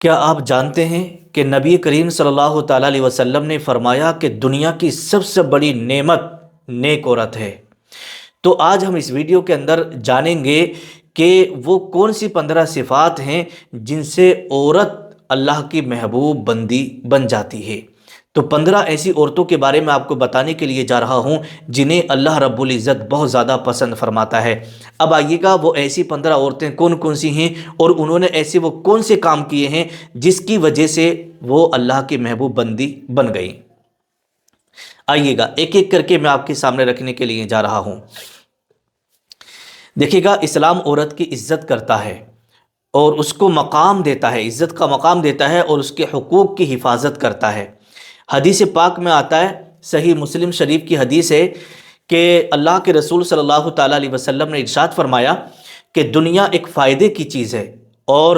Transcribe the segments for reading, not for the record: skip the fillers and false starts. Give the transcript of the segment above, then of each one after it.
کیا آپ جانتے ہیں کہ نبی کریم صلی اللہ تعالیٰ علیہ وسلم نے فرمایا کہ دنیا کی سب سے بڑی نعمت نیک عورت ہے؟ تو آج ہم اس ویڈیو کے اندر جانیں گے کہ وہ کون سی 15 صفات ہیں جن سے عورت اللہ کی محبوب بندی بن جاتی ہے۔ تو 15 ایسی عورتوں کے بارے میں آپ کو بتانے کے لیے جا رہا ہوں جنہیں اللہ رب العزت بہت زیادہ پسند فرماتا ہے۔ اب آئیے گا وہ ایسی 15 عورتیں کون کون سی ہیں اور انہوں نے ایسے وہ کون سے کام کیے ہیں جس کی وجہ سے وہ اللہ کی محبوب بندی بن گئی۔ آئیے گا ایک ایک کر کے میں آپ کے سامنے رکھنے کے لیے جا رہا ہوں۔ دیکھیے گا، اسلام عورت کی عزت کرتا ہے اور اس کو مقام دیتا ہے، عزت کا مقام دیتا ہے اور اس کے حقوق کی حفاظت کرتا ہے۔ حدیث پاک میں آتا ہے، صحیح مسلم شریف کی حدیث ہے کہ اللہ کے رسول صلی اللہ تعالیٰ علیہ وسلم نے ارشاد فرمایا کہ دنیا ایک فائدے کی چیز ہے اور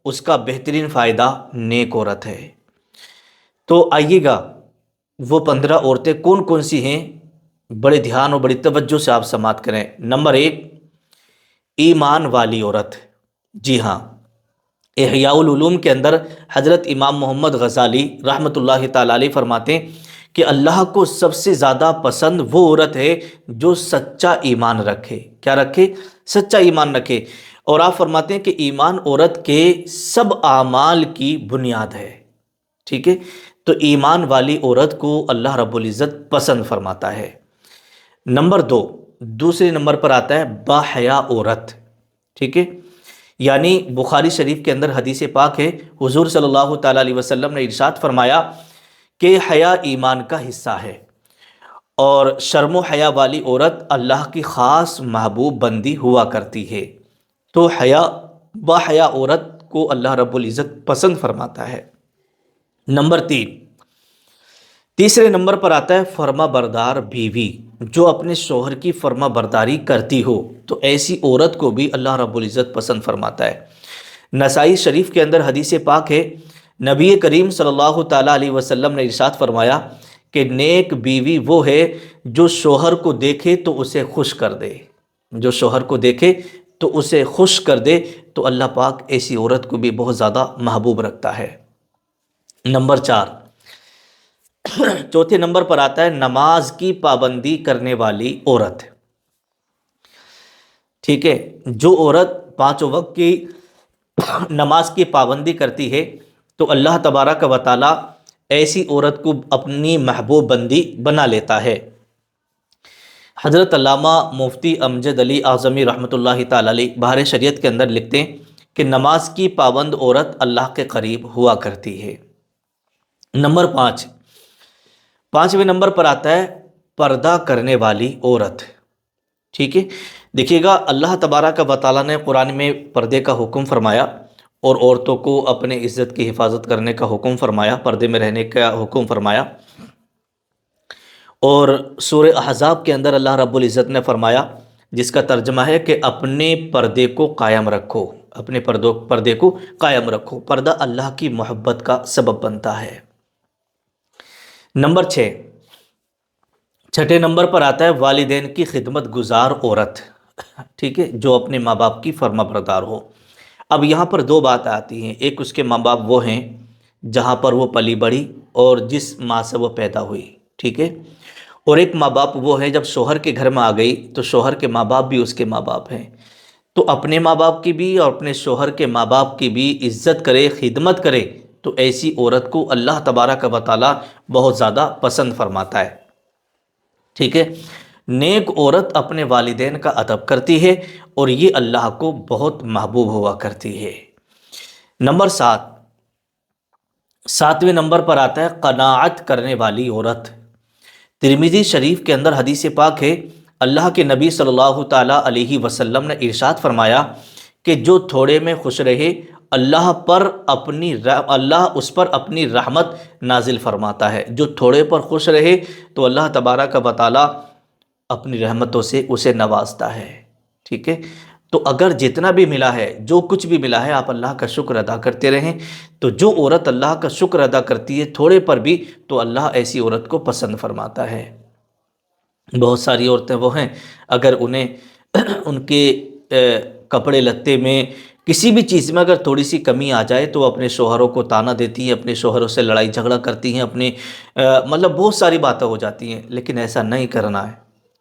اس کا بہترین فائدہ نیک عورت ہے۔ تو آئیے گا وہ 15 عورتیں کون کون سی ہیں، بڑے دھیان اور بڑی توجہ سے آپ سماعت کریں۔ نمبر 1، ایمان والی عورت۔ جی ہاں، احیاء العلوم کے اندر حضرت امام محمد غزالی رحمۃ اللہ تعالی علیہ فرماتے ہیں کہ اللہ کو سب سے زیادہ پسند وہ عورت ہے جو سچا ایمان رکھے۔ کیا رکھے؟ سچا ایمان رکھے۔ اور آپ فرماتے ہیں کہ ایمان عورت کے سب اعمال کی بنیاد ہے۔ ٹھیک ہے، تو ایمان والی عورت کو اللہ رب العزت پسند فرماتا ہے۔ نمبر 2، دوسرے نمبر پر آتا ہے باحیا عورت۔ ٹھیک ہے، یعنی بخاری شریف کے اندر حدیث پاک ہے، حضور صلی اللہ تعالیٰ علیہ وسلم نے ارشاد فرمایا کہ حیا ایمان کا حصہ ہے اور شرم و حیا والی عورت اللہ کی خاص محبوب بندی ہوا کرتی ہے۔ تو باحیا عورت کو اللہ رب العزت پسند فرماتا ہے۔ نمبر 3، تیسرے نمبر پر آتا ہے فرما بردار بیوی، جو اپنے شوہر کی فرما برداری کرتی ہو، تو ایسی عورت کو بھی اللہ رب العزت پسند فرماتا ہے۔ نسائی شریف کے اندر حدیث پاک ہے، نبی کریم صلی اللہ تعالیٰ علیہ وسلم نے ارشاد فرمایا کہ نیک بیوی وہ ہے جو شوہر کو دیکھے تو اسے خوش کر دے۔ جو شوہر کو دیکھے تو اسے خوش کر دے، تو اللہ پاک ایسی عورت کو بھی بہت زیادہ محبوب رکھتا ہے۔ نمبر 4، چوتھے نمبر پر آتا ہے نماز کی پابندی کرنے والی عورت۔ ٹھیک ہے، جو عورت 5 وقت کی نماز کی پابندی کرتی ہے تو اللہ تبارک و تعالیٰ ایسی عورت کو اپنی محبوب بندی بنا لیتا ہے۔ حضرت علامہ مفتی امجد علی اعظمی رحمۃ اللہ تعالی علیہ بحر شریعت کے اندر لکھتے ہیں کہ نماز کی پابند عورت اللہ کے قریب ہوا کرتی ہے۔ نمبر 5، 5ویں نمبر پر آتا ہے پردہ کرنے والی عورت۔ ٹھیک ہے، دیکھیے گا اللہ تبارک و تعالیٰ نے قرآن میں پردے کا حکم فرمایا اور عورتوں کو اپنے عزت کی حفاظت کرنے کا حکم فرمایا، پردے میں رہنے کا حکم فرمایا۔ اور سورہ احزاب کے اندر اللہ رب العزت نے فرمایا، جس کا ترجمہ ہے کہ اپنے پردے کو قائم رکھو، اپنے پردے کو قائم رکھو۔ پردہ اللہ کی محبت کا سبب بنتا ہے۔ نمبر 6، چھٹے نمبر پر آتا ہے والدین کی خدمت گزار عورت۔ ٹھیک ہے، جو اپنے ماں باپ کی فرما بردار ہو۔ اب یہاں پر 2 باتیں آتی ہیں، ایک اس کے ماں باپ وہ ہیں جہاں پر وہ پلی بڑھی اور جس ماں سے وہ پیدا ہوئی، ٹھیک ہے، اور ایک ماں باپ وہ ہے جب شوہر کے گھر میں آ گئی تو شوہر کے ماں باپ بھی اس کے ماں باپ ہیں۔ تو اپنے ماں باپ کی بھی اور اپنے شوہر کے ماں باپ کی بھی عزت کرے، خدمت کرے، تو ایسی عورت کو اللہ تبارک و تعالیٰ بہت زیادہ پسند فرماتا ہے۔ ٹھیک ہے، نیک عورت اپنے والدین کا ادب کرتی ہے اور یہ اللہ کو بہت محبوب ہوا کرتی ہے۔ نمبر 7، 7ویں نمبر پر آتا ہے قناعت کرنے والی عورت۔ ترمذی شریف کے اندر حدیث پاک ہے، اللہ کے نبی صلی اللہ تعالیٰ علیہ وسلم نے ارشاد فرمایا کہ جو تھوڑے میں خوش رہے اللہ اس پر اپنی رحمت نازل فرماتا ہے۔ جو تھوڑے پر خوش رہے تو اللہ تبارک و تعالیٰ اپنی رحمتوں سے اسے نوازتا ہے۔ ٹھیک ہے، تو اگر جتنا بھی ملا ہے، جو کچھ بھی ملا ہے، آپ اللہ کا شکر ادا کرتے رہیں۔ تو جو عورت اللہ کا شکر ادا کرتی ہے تھوڑے پر بھی، تو اللہ ایسی عورت کو پسند فرماتا ہے۔ بہت ساری عورتیں وہ ہیں، اگر انہیں ان کے کپڑے لتے میں کسی بھی چیز میں اگر تھوڑی سی کمی آ جائے تو اپنے شوہروں کو طعنہ دیتی ہیں، اپنے شوہروں سے لڑائی جھگڑا کرتی ہیں، مطلب بہت ساری باتیں ہو جاتی ہیں، لیکن ایسا نہیں کرنا ہے،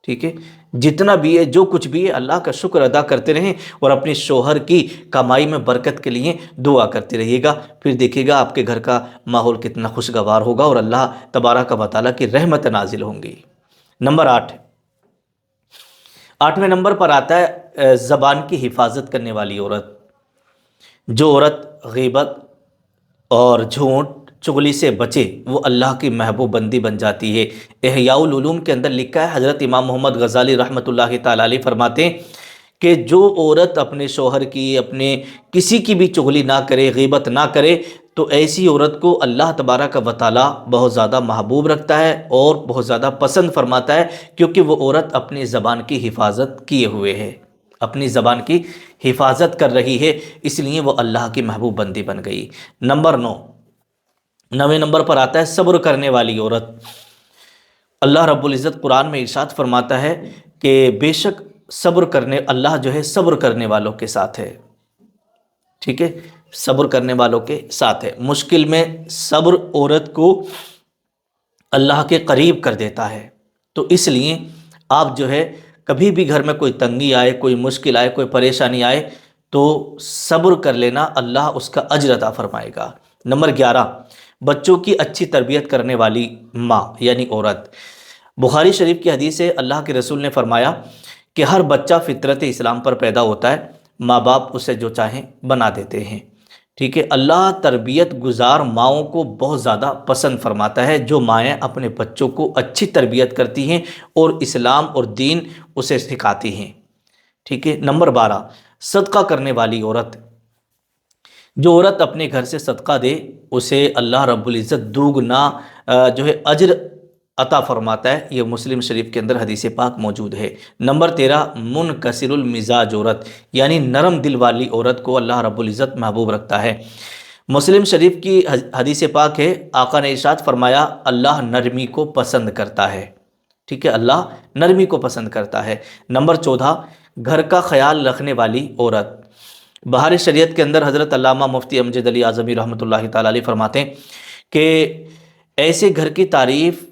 ٹھیک ہے؟ جتنا بھی ہے، جو کچھ بھی ہے، اللہ کا شکر ادا کرتے رہیں اور اپنے شوہر کی کمائی میں برکت کے لیے دعا کرتے رہیے گا، پھر دیکھیے گا آپ کے گھر کا ماحول کتنا خوشگوار ہوگا اور اللہ تبارک و تعالیٰ کی رحمت نازل ہوں گی۔ نمبر 8، 8ویں نمبر پر آتا ہے زبان کی حفاظت کرنے والی عورت۔ جو عورت غیبت اور جھوٹ چغلی سے بچے وہ اللہ کی محبوب بندی بن جاتی ہے۔ احیاء العلوم کے اندر لکھا ہے، حضرت امام محمد غزالی رحمۃ اللہ تعالی علیہ فرماتے ہیں کہ جو عورت اپنے شوہر کی، اپنے کسی کی بھی چغلی نہ کرے، غیبت نہ کرے، تو ایسی عورت کو اللہ تبارک و تعالی بہت زیادہ محبوب رکھتا ہے اور بہت زیادہ پسند فرماتا ہے، کیونکہ وہ عورت اپنی زبان کی حفاظت کیے ہوئے ہے، اپنی زبان کی حفاظت کر رہی ہے، اس لیے وہ اللہ کی محبوب بندی بن گئی۔ نمبر 9، 9ویں نمبر پر آتا ہے صبر کرنے والی عورت۔ اللہ رب العزت قرآن میں ارشاد فرماتا ہے کہ بے شک اللہ جو ہے صبر کرنے والوں کے ساتھ ہے، ٹھیک ہے؟ صبر کرنے والوں کے ساتھ ہے۔ مشکل میں صبر عورت کو اللہ کے قریب کر دیتا ہے، تو اس لیے آپ جو ہے کبھی بھی گھر میں کوئی تنگی آئے، کوئی مشکل آئے، کوئی پریشانی آئے تو صبر کر لینا، اللہ اس کا اجر عطا فرمائے گا۔ نمبر 11، بچوں کی اچھی تربیت کرنے والی ماں یعنی عورت۔ بخاری شریف کی حدیث ہے، اللہ کے رسول نے فرمایا کہ ہر بچہ فطرت اسلام پر پیدا ہوتا ہے، ماں باپ اسے جو چاہیں بنا دیتے ہیں، ٹھیک ہے؟ اللہ تربیت گزار ماؤں کو بہت زیادہ پسند فرماتا ہے، جو مائیں اپنے بچوں کو اچھی تربیت کرتی ہیں اور اسلام اور دین اسے سکھاتی ہیں، ٹھیک ہے؟ نمبر 12، صدقہ کرنے والی عورت۔ جو عورت اپنے گھر سے صدقہ دے اسے اللہ رب العزت دوگنا جو ہے اجر عطا فرماتا ہے، یہ مسلم شریف کے اندر حدیث پاک موجود ہے۔ نمبر 13، منکسر المزاج عورت، یعنی نرم دل والی عورت کو اللہ رب العزت محبوب رکھتا ہے۔ مسلم شریف کی حدیث پاک ہے، آقا نے ارشاد فرمایا اللہ نرمی کو پسند کرتا ہے، ٹھیک ہے؟ اللہ نرمی کو پسند کرتا ہے۔ نمبر 14، گھر کا خیال رکھنے والی عورت۔ بہار شریعت کے اندر حضرت علامہ مفتی امجد علی اعظمی رحمۃ اللہ تعالی علیہ فرماتے ہیں کہ ایسے گھر کی تعریف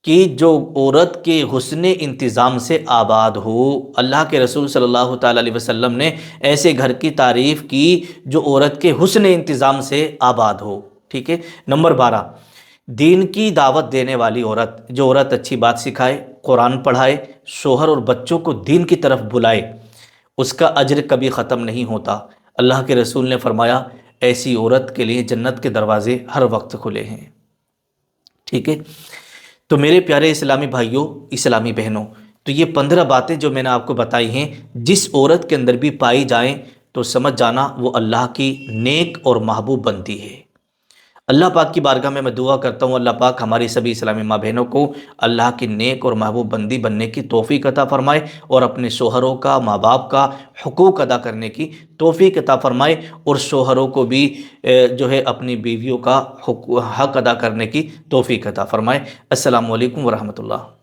کی جو عورت کے حسن انتظام سے آباد ہو۔ اللہ کے رسول صلی اللہ تعالی علیہ وسلم نے ایسے گھر کی تعریف کی جو عورت کے حسن انتظام سے آباد ہو، ٹھیک ہے؟ نمبر 12، دین کی دعوت دینے والی عورت۔ جو عورت اچھی بات سکھائے، قرآن پڑھائے، شوہر اور بچوں کو دین کی طرف بلائے، اس کا اجر کبھی ختم نہیں ہوتا۔ اللہ کے رسول نے فرمایا ایسی عورت کے لیے جنت کے دروازے ہر وقت کھلے ہیں، ٹھیک ہے؟ تو میرے پیارے اسلامی بھائیوں، اسلامی بہنوں، تو یہ 15 باتیں جو میں نے آپ کو بتائی ہیں، جس عورت کے اندر بھی پائی جائیں تو سمجھ جانا وہ اللہ کی نیک اور محبوب بنتی ہے۔ اللہ پاک کی بارگاہ میں دعا کرتا ہوں، اللہ پاک ہماری سبھی اسلامی ماں بہنوں کو اللہ کی نیک اور محبوب بندی بننے کی توفیق عطا فرمائے اور اپنے شوہروں کا، ماں باپ کا حقوق ادا کرنے کی توفیق عطا فرمائے، اور شوہروں کو بھی جو ہے اپنی بیویوں کا حق ادا کرنے کی توفیق عطا فرمائے۔ السلام علیکم ورحمۃ اللہ۔